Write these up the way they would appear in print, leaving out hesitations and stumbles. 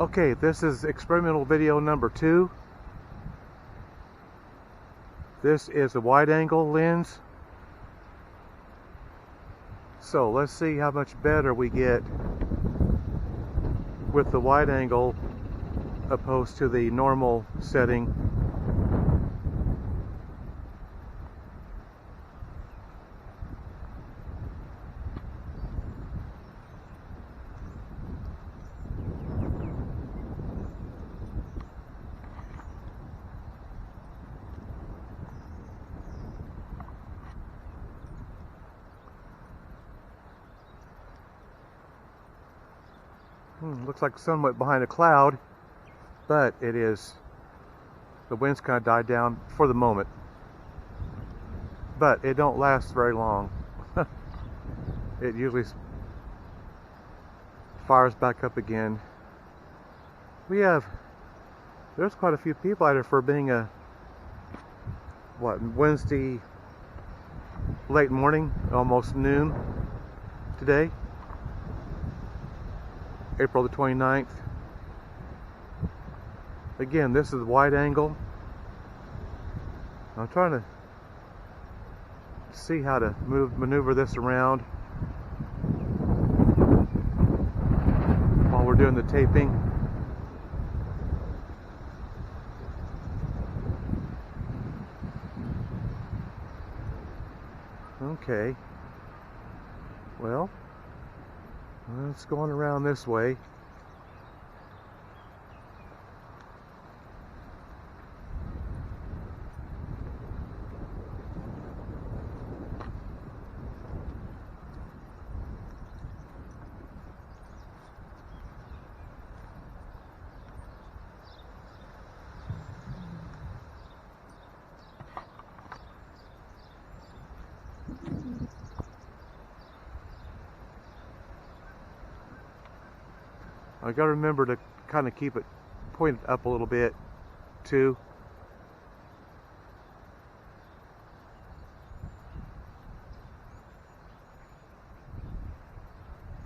Okay, this is experimental video number 2. This is a wide angle lens. So let's see how much better we get with the wide angle opposed to the normal setting. Looks like the sun went behind a cloud, but it is, the wind's kind of died down for the moment. But it don't last very long. It usually fires back up again. There's quite a few people out here for being a, Wednesday late morning, almost noon today. April the 29th. Again, this is wide angle. I'm trying to see how to maneuver this around while we're doing the taping. Okay. Well, it's going around this way. I gotta remember to kind of keep it pointed up a little bit too.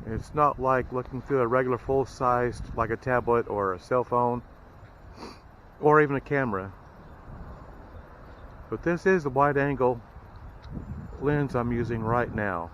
It's not like looking through a regular full-sized, like a tablet or a cell phone or even a camera. But this is the wide angle lens I'm using right now.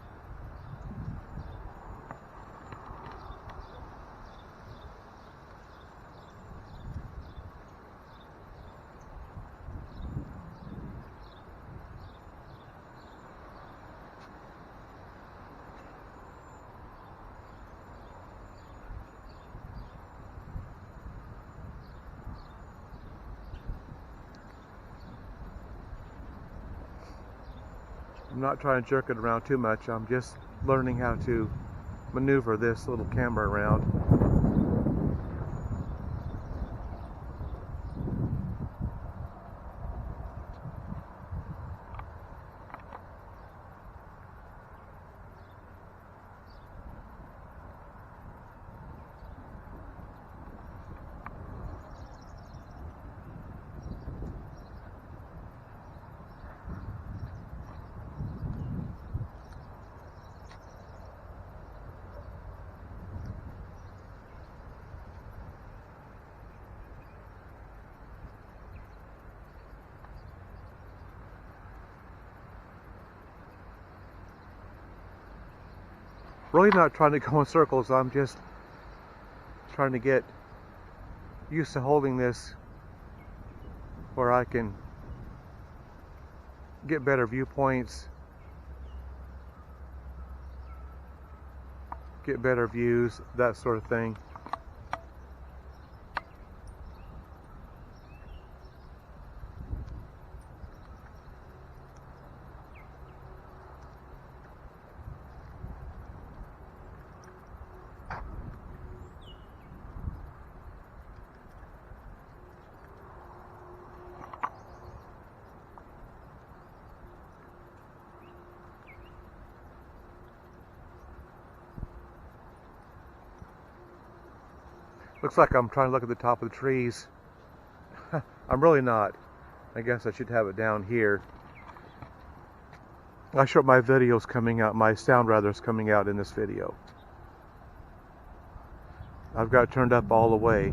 I'm not trying to jerk it around too much. I'm just learning how to maneuver this little camera around. Really not trying to go in circles. I'm just trying to get used to holding this where I can get better viewpoints, get better views, that sort of thing. Looks like I'm trying to look at the top of the trees. I'm really not. I guess I should have it down here. Not sure my video's coming out, my sound rather is coming out in this video. I've got it turned up all the way.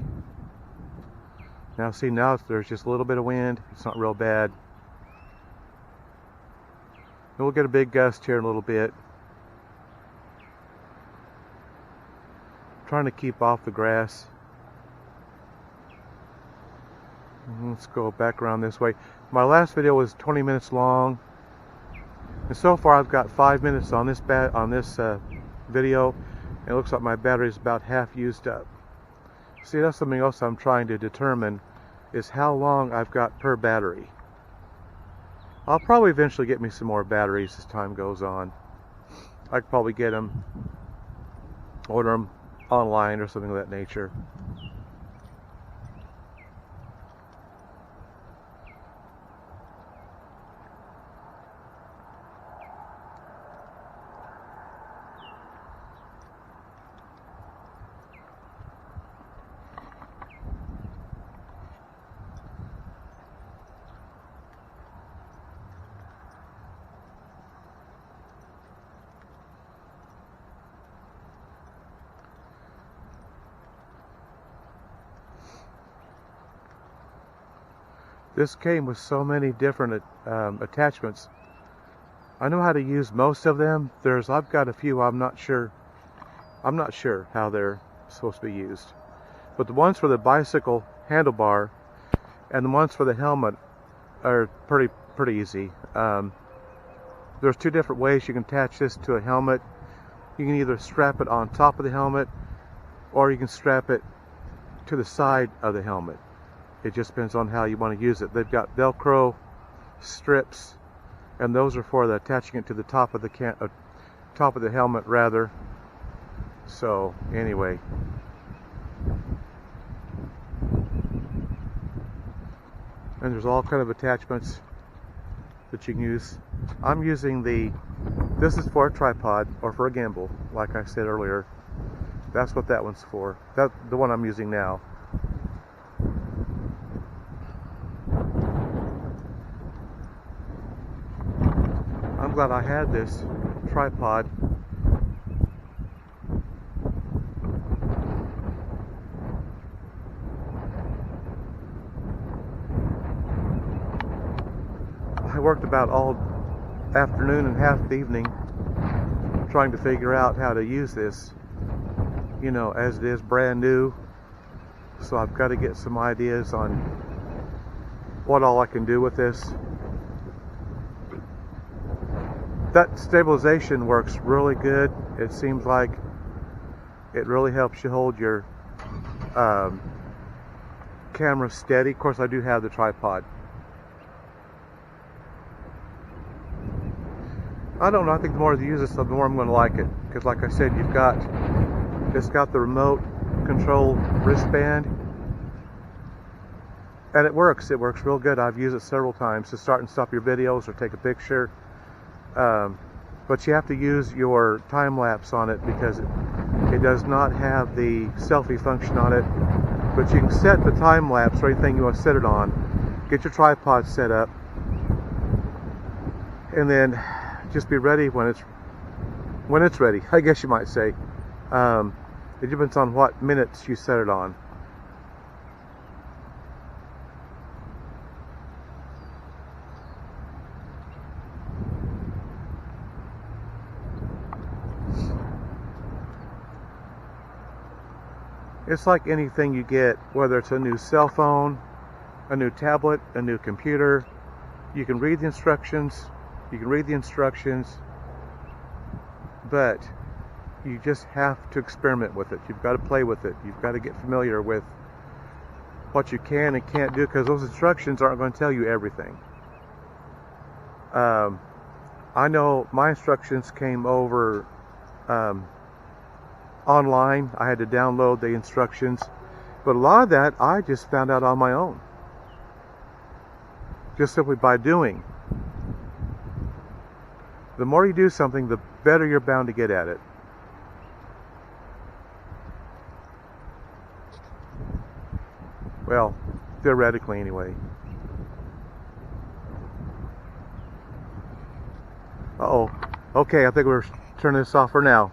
Now see, now there's just a little bit of wind. It's not real bad. And we'll get a big gust here in a little bit. Trying to keep off the grass. Let's go back around this way. My last video was 20 minutes long, and so far I've got 5 minutes on this video, and it looks like my battery is about half used up. See, that's something else I'm trying to determine, is how long I've got per battery. I'll probably eventually get me some more batteries as time goes on. I could probably get them, order them online or something of that nature. This came with so many different attachments. I know how to use most of them. I've got a few I'm not sure how they're supposed to be used. But the ones for the bicycle handlebar and the ones for the helmet are pretty easy. There's two different ways you can attach this to a helmet. You can either strap it on top of the helmet, or you can strap it to the side of the helmet. It just depends on how you want to use it. They've got Velcro strips, and those are for attaching it to the top of the helmet rather. So anyway, and there's all kind of attachments that you can use. I'm using this is for a tripod or for a gimbal, like I said earlier. That's what that one's for. That's the one I'm using now. I'm glad I had this tripod. I worked about all afternoon and half the evening trying to figure out how to use this, you know, as it is brand new. So I've got to get some ideas on what all I can do with this. That stabilization works really good. It seems like it really helps you hold your camera steady. Of course, I do have the tripod. I don't know, I think the more you use this, the more I'm going to like it. Because like I said, it's got the remote control wristband. And it works real good. I've used it several times to start and stop your videos or take a picture. But you have to use your time lapse on it because it does not have the selfie function on it. But you can set the time lapse or anything you want to set it on. Get your tripod set up, and then just be ready when it's ready, I guess you might say. It depends on what minutes you set it on. It's like anything you get, whether it's a new cell phone, a new tablet, a new computer. You can read the instructions. But you just have to experiment with it. You've got to play with it. You've got to get familiar with what you can and can't do, because those instructions aren't going to tell you everything. I know my instructions came over online. I had to download the instructions, but a lot of that I just found out on my own, just simply by doing. The more you do something, the better you're bound to get at it. Well, theoretically anyway. Uh-oh. Okay, I think we're turning this off for now.